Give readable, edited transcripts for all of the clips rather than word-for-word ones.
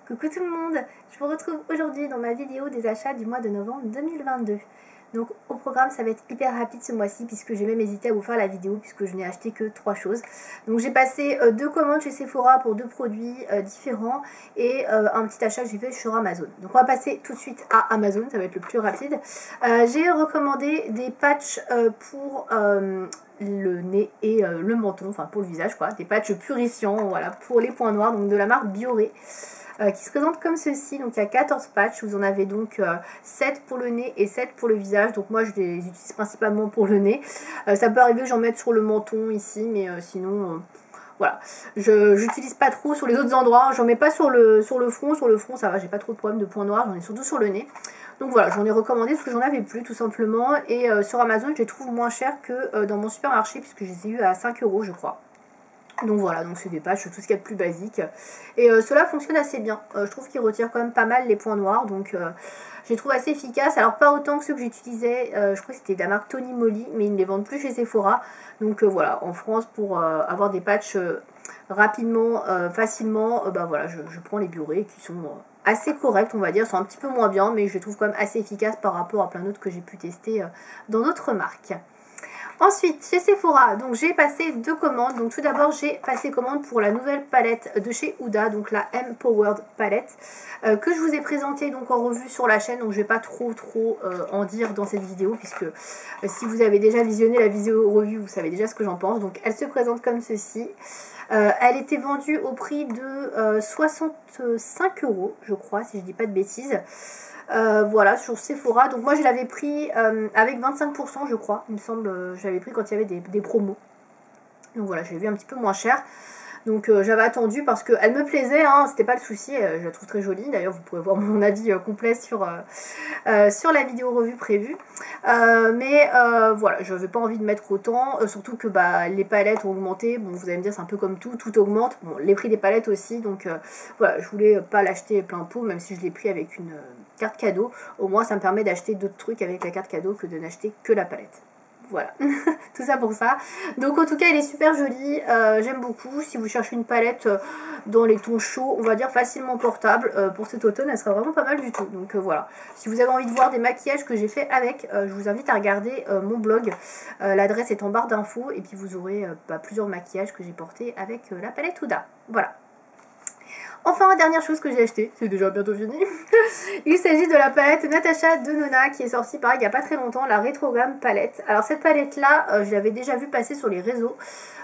Coucou tout le monde, je vous retrouve aujourd'hui dans ma vidéo des achats du mois de novembre 2022. Donc au programme ça va être hyper rapide ce mois-ci puisque j'ai même hésité à vous faire la vidéo puisque je n'ai acheté que 3 choses. Donc j'ai passé 2 commandes chez Sephora pour 2 produits différents et un petit achat que j'ai fait sur Amazon. Donc on va passer tout de suite à Amazon, ça va être le plus rapide. J'ai recommandé des patchs pour le nez et le menton, enfin pour le visage quoi, des patchs purifiants, voilà, pour les points noirs, donc de la marque Bioré. Qui se présente comme ceci. Donc il y a 14 patchs, vous en avez donc 7 pour le nez et 7 pour le visage. Donc moi je les utilise principalement pour le nez. Ça peut arriver que j'en mette sur le menton ici, mais sinon voilà, je n'utilise pas trop sur les autres endroits. J'en mets pas sur le front. Sur le front ça va, j'ai pas trop de problème de points noirs, j'en ai surtout sur le nez. Donc voilà, j'en ai recommandé parce que j'en avais plus tout simplement. Et sur Amazon je les trouve moins chers que dans mon supermarché puisque je les ai eu à 5 € je crois. Donc voilà, donc c'est des patchs, tout ce qu'il y a de plus basique. Et cela fonctionne assez bien. Je trouve qu'ils retirent quand même pas mal les points noirs. Donc je les trouve assez efficaces. Alors pas autant que ceux que j'utilisais, je crois que c'était de la marque Tony Moly, mais ils ne les vendent plus chez Sephora. Donc voilà, en France pour avoir des patchs rapidement, facilement, bah voilà, je prends les Bioré qui sont assez corrects on va dire. Ils sont un petit peu moins bien, mais je les trouve quand même assez efficaces par rapport à plein d'autres que j'ai pu tester dans d'autres marques. Ensuite, chez Sephora, donc j'ai passé 2 commandes. Donc tout d'abord, j'ai passé commande pour la nouvelle palette de chez Huda, donc la Empowered palette, que je vous ai présentée donc en revue sur la chaîne. Donc je vais pas trop en dire dans cette vidéo, puisque si vous avez déjà visionné la vidéo revue, vous savez déjà ce que j'en pense. Donc elle se présente comme ceci. Elle était vendue au prix de 65 €, je crois, si je dis pas de bêtises. Voilà, sur Sephora. Donc moi je l'avais pris avec 25% je crois, il me semble, je l'avais pris quand il y avait des promos. Donc voilà, je l'ai vu un petit peu moins cher. Donc j'avais attendu parce qu'elle me plaisait, hein, c'était pas le souci, je la trouve très jolie. D'ailleurs vous pouvez voir mon avis complet sur la vidéo revue prévue. Mais voilà, je n'avais pas envie de mettre autant, surtout que bah, les palettes ont augmenté. Bon, vous allez me dire c'est un peu comme tout augmente. Bon, les prix des palettes aussi, donc voilà, je voulais pas l'acheter plein pot, même si je l'ai pris avec une carte cadeau. Au moins ça me permet d'acheter d'autres trucs avec la carte cadeau que de n'acheter que la palette. Voilà, tout ça pour ça. Donc en tout cas elle est super jolie, j'aime beaucoup. Si vous cherchez une palette dans les tons chauds, on va dire facilement portable, pour cet automne elle sera vraiment pas mal du tout. Donc voilà, si vous avez envie de voir des maquillages que j'ai fait avec, je vous invite à regarder mon blog. L'adresse est en barre d'infos et puis vous aurez plusieurs maquillages que j'ai portés avec la palette Huda. Voilà. Enfin, dernière chose que j'ai acheté, c'est déjà bientôt fini. Il s'agit de la palette Natasha Denona qui est sortie pareil il n'y a pas très longtemps, la Retrogram palette. Alors cette palette là, je l'avais déjà vue passer sur les réseaux.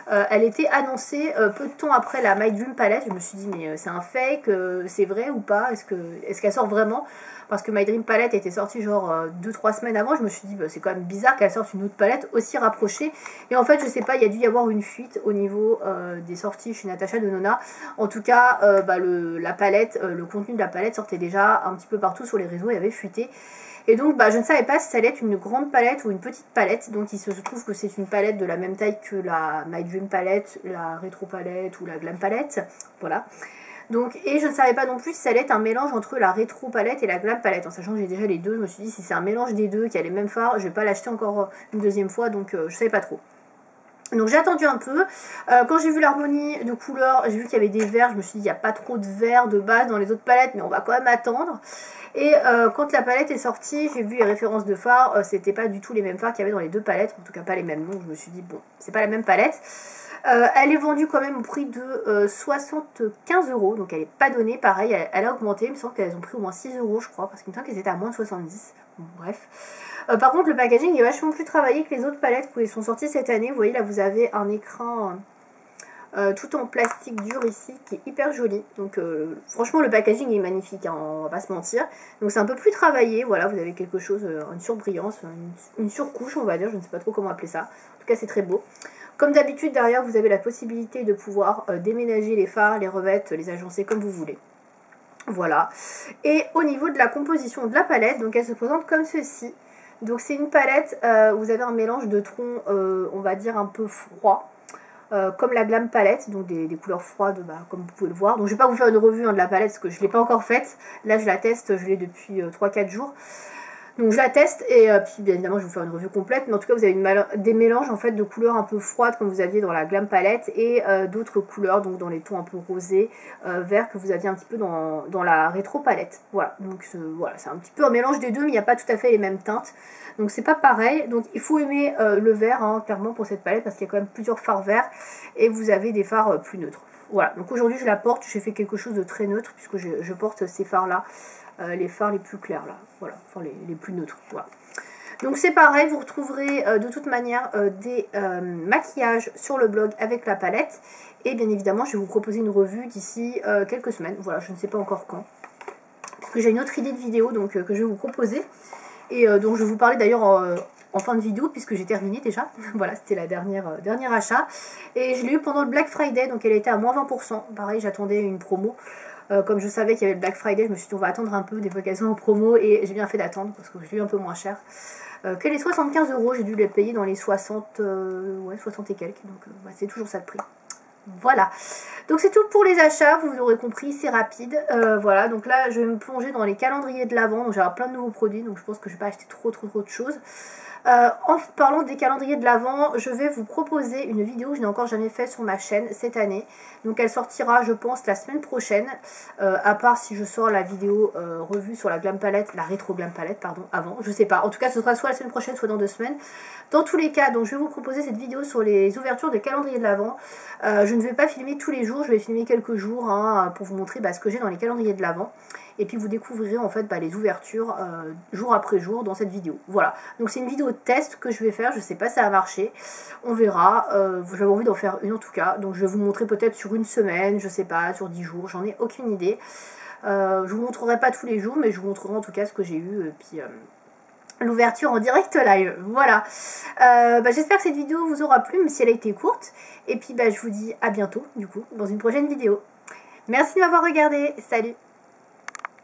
Elle était annoncée peu de temps après la My Dream palette. Je me suis dit mais c'est un fake, c'est vrai ou pas? Est-ce qu'elle sort vraiment? Parce que My Dream palette était sortie genre 2-3 semaines avant. Je me suis dit bah, c'est quand même bizarre qu'elle sorte une autre palette aussi rapprochée. Et en fait je sais pas, il y a dû y avoir une fuite au niveau des sorties chez Natasha Denona. En tout cas la palette, le contenu de la palette sortait déjà un petit peu partout sur les réseaux et avait fuité. Et donc je ne savais pas si ça allait être une grande palette ou une petite palette. Donc il se trouve que c'est une palette de la même taille que la My Dream palette, la Retro palette ou la Glam palette. Voilà. Donc, et je ne savais pas non plus si ça allait être un mélange entre la Retro palette et la Glam palette. En sachant que j'ai déjà les deux, je me suis dit si c'est un mélange des deux, qui a les mêmes fards, je ne vais pas l'acheter encore une deuxième fois. Donc je ne savais pas trop. Donc j'ai attendu un peu, quand j'ai vu l'harmonie de couleurs, j'ai vu qu'il y avait des verts, je me suis dit il n'y a pas trop de verts de base dans les autres palettes, mais on va quand même attendre. Et quand la palette est sortie, j'ai vu les références de fards, c'était pas du tout les mêmes fards qu'il y avait dans les deux palettes, en tout cas pas les mêmes noms, je me suis dit bon, c'est pas la même palette. Elle est vendue quand même au prix de 75 €, donc elle n'est pas donnée, pareil, elle a augmenté, il me semble qu'elles ont pris au moins 6 € je crois, parce qu'il me semble qu'elles étaient à moins de 70, bon, bref. Par contre le packaging est vachement plus travaillé que les autres palettes qui sont sorties cette année. Vous voyez là vous avez un écran tout en plastique dur ici qui est hyper joli. Donc franchement le packaging est magnifique, hein, on va pas se mentir. Donc c'est un peu plus travaillé, voilà, vous avez quelque chose, une surbrillance, une surcouche on va dire, je ne sais pas trop comment appeler ça. En tout cas c'est très beau. Comme d'habitude derrière vous avez la possibilité de pouvoir déménager les fards, les remettre, les agencer comme vous voulez. Voilà. Et au niveau de la composition de la palette, donc elle se présente comme ceci. Donc c'est une palette, vous avez un mélange de tons, on va dire un peu froid, comme la Glam palette, donc des couleurs froides, comme vous pouvez le voir. Donc je ne vais pas vous faire une revue de la palette parce que je ne l'ai pas encore faite. Là je la teste, je l'ai depuis 3-4 jours. Donc je la teste et puis bien évidemment je vais vous faire une revue complète, mais en tout cas vous avez des mélanges en fait de couleurs un peu froides comme vous aviez dans la Glam Palette et d'autres couleurs, donc dans les tons un peu rosés, verts que vous aviez un petit peu dans la Rétro Palette. Voilà, donc voilà, c'est un petit peu un mélange des deux, mais il n'y a pas tout à fait les mêmes teintes, donc c'est pas pareil. Donc il faut aimer le vert hein, clairement pour cette palette parce qu'il y a quand même plusieurs fards verts et vous avez des fards plus neutres. Voilà, donc aujourd'hui je la porte, j'ai fait quelque chose de très neutre puisque je porte ces fards là. Les fards les plus clairs là, voilà, enfin les plus neutres, voilà. Donc c'est pareil, vous retrouverez de toute manière des maquillages sur le blog avec la palette. Et bien évidemment, je vais vous proposer une revue d'ici quelques semaines, voilà, je ne sais pas encore quand. Parce que j'ai une autre idée de vidéo donc, que je vais vous proposer. Et dont je vais vous parler d'ailleurs en fin de vidéo, puisque j'ai terminé déjà. Voilà, c'était la dernière achat. Et je l'ai eu pendant le Black Friday, donc elle était à moins 20%. Pareil, j'attendais une promo. Comme je savais qu'il y avait le Black Friday, je me suis dit on va attendre un peu des occasions en promo et j'ai bien fait d'attendre parce que je l'ai eu un peu moins cher que les 75 €. J'ai dû les payer dans les 60, ouais, 60 et quelques, donc bah, c'est toujours ça de prix. Voilà, donc c'est tout pour les achats, vous l'aurez compris, c'est rapide. Voilà, donc là je vais me plonger dans les calendriers de l'Avent, donc j'ai plein de nouveaux produits, donc je pense que je vais pas acheter trop de choses. En parlant des calendriers de l'Avent, je vais vous proposer une vidéo que je n'ai encore jamais fait sur ma chaîne cette année. Donc elle sortira je pense la semaine prochaine, à part si je sors la vidéo revue sur la Glam Palette, la Rétro Glam Palette pardon, avant, je sais pas. En tout cas ce sera soit la semaine prochaine, soit dans 2 semaines. Dans tous les cas, donc je vais vous proposer cette vidéo sur les ouvertures de calendrier de l'Avent. Je ne vais pas filmer tous les jours, je vais filmer quelques jours hein, pour vous montrer ce que j'ai dans les calendriers de l'Avent. Et puis vous découvrirez en fait les ouvertures jour après jour dans cette vidéo. Voilà, donc c'est une vidéo de test que je vais faire, je sais pas si ça va marcher, on verra. J'avais envie d'en faire une en tout cas, donc je vais vous montrer peut-être sur une semaine, je sais pas, sur 10 jours, j'en ai aucune idée. Je vous montrerai pas tous les jours, mais je vous montrerai en tout cas ce que j'ai eu, et puis l'ouverture en direct live. Voilà, j'espère que cette vidéo vous aura plu, même si elle a été courte. Et puis je vous dis à bientôt du coup dans une prochaine vidéo. Merci de m'avoir regardé, salut.